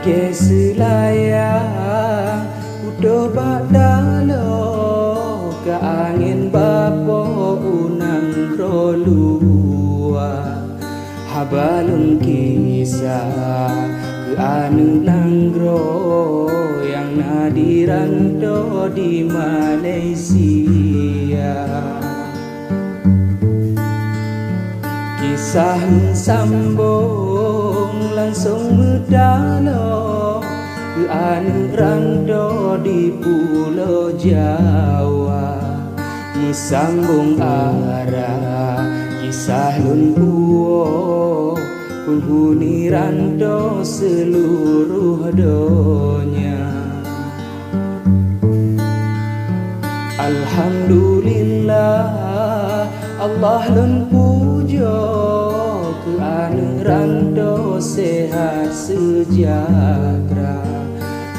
ke selayang udah badalo ke angin bapo unang rolua habalun kisah ke anu nanggro yang nadiranto di Malaysia. Kisah sambung langsung medalo ke anu rando di Pulau Jawa, mesambung arah kisah lun puo penghuni rando seluruh dunia. Alhamdulillah Allah lun pujo ke anu rando sehat sejahtera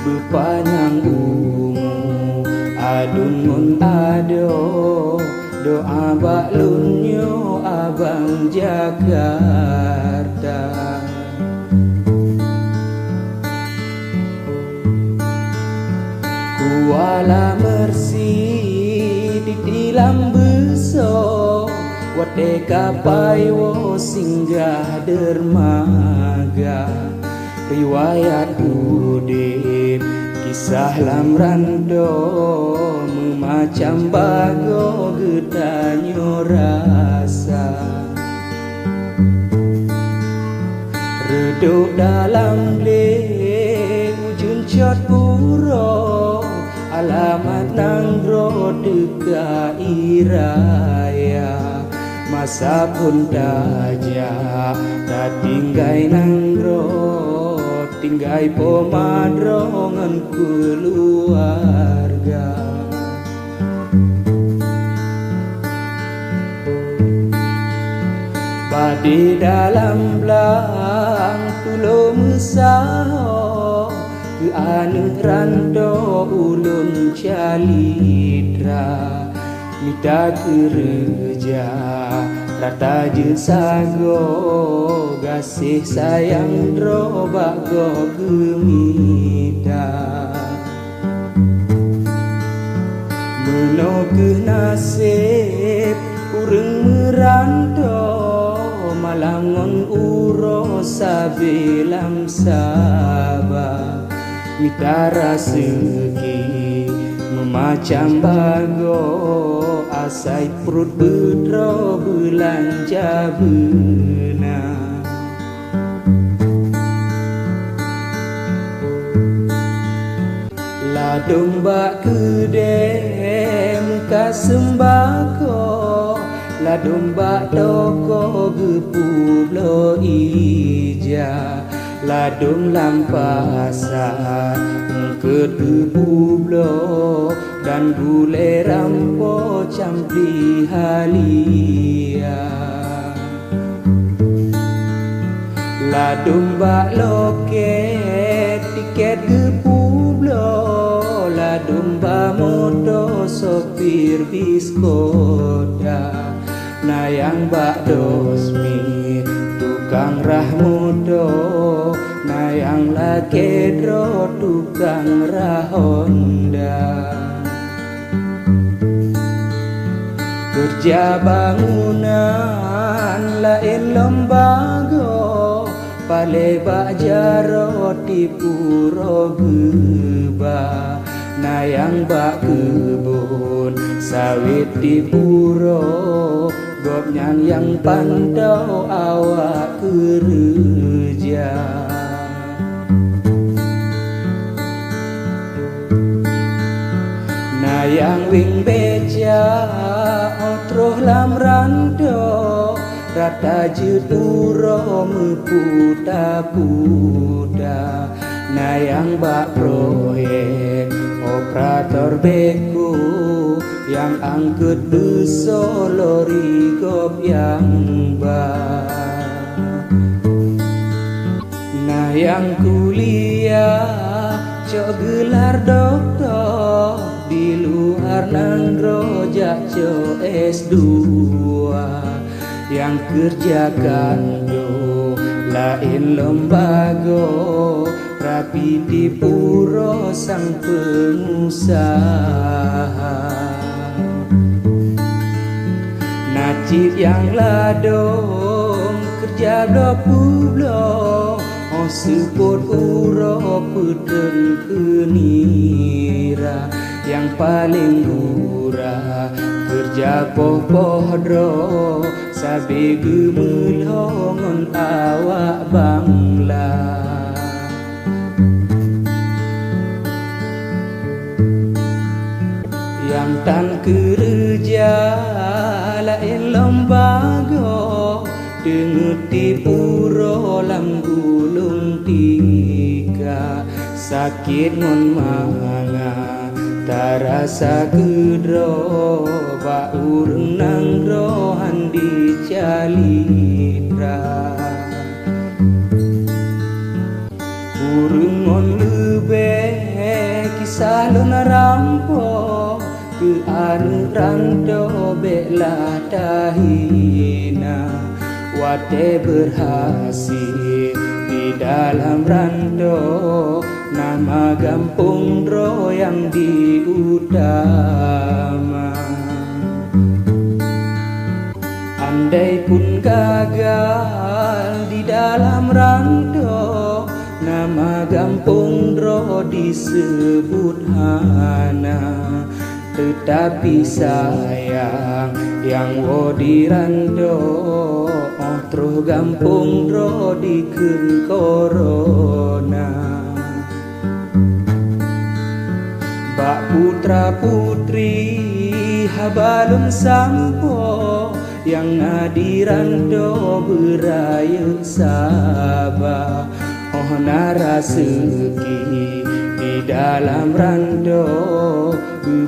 berpanjang umur adun ado doa baklunyo abang Jakarta. Kuala Mersi di dalam beso wate kapai wo singgah dermaga riwayat udip kisah lamrando memacam bago gedanyo rasa reduk dalam le ujun cot puro alamat nanggro deka iraya masa pun daja tak tinggai nanggro tinggai pemadrongan keluarga. Badi dalam belang tulo mesaho ke anu rando ulun calidra mita kerja rata je sago gasih sayang dro bago gemida menogeh nasib urang merando malangon uro sabilam sabah mitara segi memacam bago asai perut bedro belanja bena la domba kedem ka sembako la domba toko gepulo ija la dom lampasa ke gebublo dan gule rampo campi halia la domba loket tiket gebublo la domba moto sopir biskoda na yang bak dosmi tukang rahmudo na yang lakedro tukang rahonda kerja bangunan lain lembago pale bak jaro di puro geba na yang bak kebun sawit di puro gopnyan yang pantau awak kerja na yang wing beja otroh lam rando rata jeturo meputa-puta na yang bak proyek operator beku yang angkut beso lori gop yang nah yang kuliah cok gelar doktor di luar nanggro cok S2 yang kerja kando lain lembago rapi di puro sang pengusaha. Najib yang ladong kerja 20 oh seput uro putren kenira yang paling murah kerja pohdro sabe gemelongon awak bangla. Yang tan kerja lain lembaga dengut di puro lam gulung tika sakit non manga tarasa kedro ba urang nanggrohan di calitra urang on lebe kisah luna rampo ke anu rando bela dahina wate berhasil di dalam rando nama gampung dro yang diutama. Andai pun gagal di dalam rando nama gampung dro disebut hana, tetapi sayang yang wo dirando otro gampung dro diken corona. Bak putra putri habalun sampo yang ngadirando beraya sabah oh naraseki di dalam rando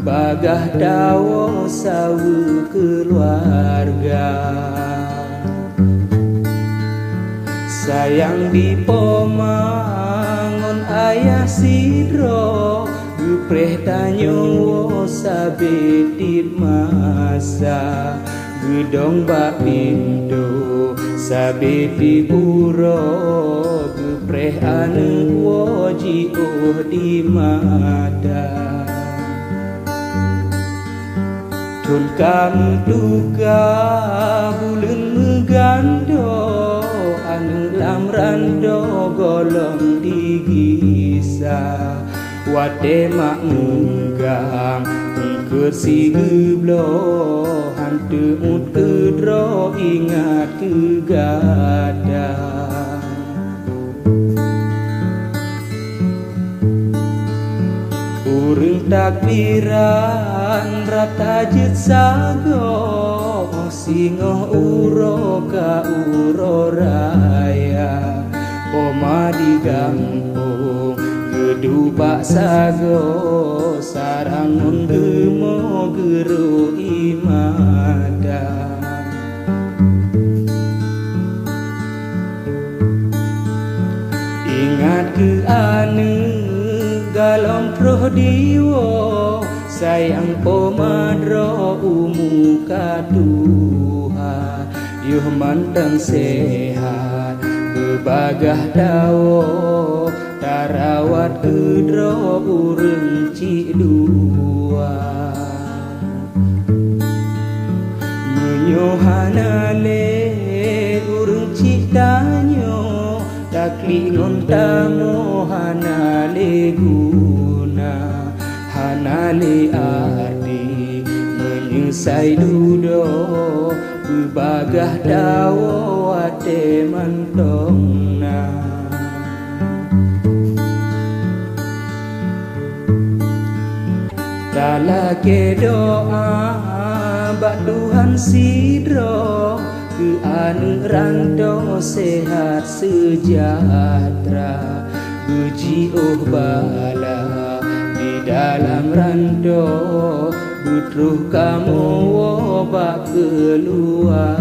bagah dawo sawu keluarga. Sayang di pomangon ayah sidro gepreh tanyo sabe dit masa gedong bak pintu sabe di puro gepreh anu woji di mata. Tun kamu duga bulan megando anu lam rando golong digisa wate mak menggang kersi geblo hantu ut kedro ingat kegada. Urang takbiran rata jet sago singo uro ka uro raya oma di gampung gedu pak sago sarangun gemo geru imada. Ingat ke anu galong proh diwo sayang pomadro umu kaduha yuh manteng sehat bebagah dawo tarawat kedro urang cik dua menyohanale urang cik tanyo taklingon tamo hanale guna hanale arti menyesai dudo bebagah dawo ate mantongna. Talake doa bak Tuhan sidro ke anu rando sehat sejahtera buji bala di dalam rando butruh kamu bak keluarga.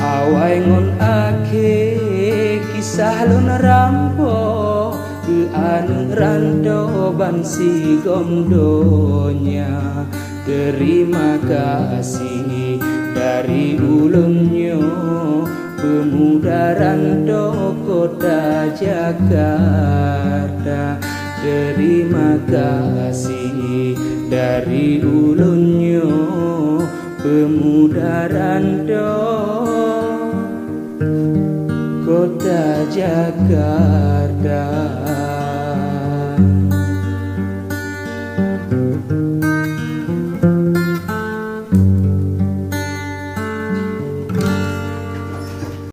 Awai ngon ake kisah luna rampo ke anu rando bansi gomdonya. Terima kasih dari ulungnya pemuda rantau kota Jakarta. Terima kasih dari ulunnya pemuda rantau kota Jakarta.